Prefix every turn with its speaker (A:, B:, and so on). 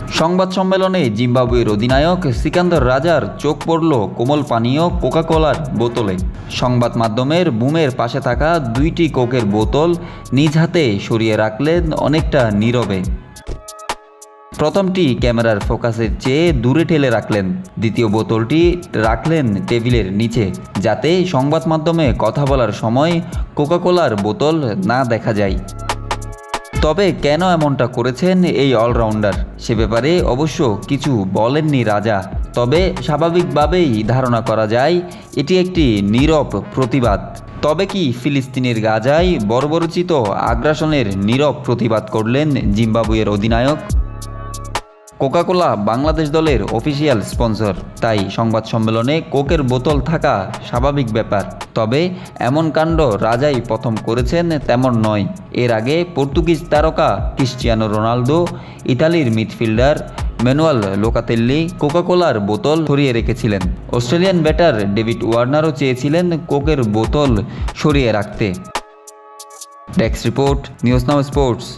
A: সংবাদ সম্মেলনে জিম্বাবুয়ের অধিনায়ক সিকান্দার রাজার চোখ পড়ল কোমল পানীয় কোকা-কোলার বোতলে। সংবাদ মাধ্যমের বুমের পাশে থাকা দুইটি কোকের বোতল নিজ হাতে সরিয়ে রাখলেন অনেকটা নীরবে। প্রথমটি ক্যামেরার ফোকাসের চেয়ে দূরে ঠেলে রাখলেন, দ্বিতীয় বোতলটি রাখলেন টেবিলের নিচে, যাতে সংবাদ মাধ্যমে কথা বলার সময় কোকা-কোলার বোতল না দেখা যায়। তবে কেন এমনটা করেছেন এই অলরাউন্ডার, সে ব্যাপারে অবশ্য কিছু বলেননি রাজা। তবে স্বাভাবিকভাবেই ধারণা করা যায় এটি একটি নীরব প্রতিবাদ। তবে কি ফিলিস্তিনের গাজায় বর্বরোচিত আগ্রাসনের নীরব প্রতিবাদ করলেন জিম্বাবুয়ের অধিনায়ক? কোকা-কোলা বাংলাদেশ দলের অফিসিয়াল স্পন্সর, তাই সংবাদ সম্মেলনে কোকের বোতল থাকা স্বাভাবিক ব্যাপার। তবে এমন কাণ্ড রাজাই প্রথম করেছেন তেমন নয়। এর আগে পর্তুগিজ তারকা ক্রিশ্চিয়ানো রোনালদো, ইতালির মিডফিল্ডার ম্যানুয়েল লোকাতেল্লি কোকা-কোলার বোতল সরিয়ে রেখেছিলেন। অস্ট্রেলিয়ান ব্যাটার ডেভিড ওয়ার্নারও চেয়েছিলেন কোকের বোতল সরিয়ে রাখতে। Desk report, news now sports.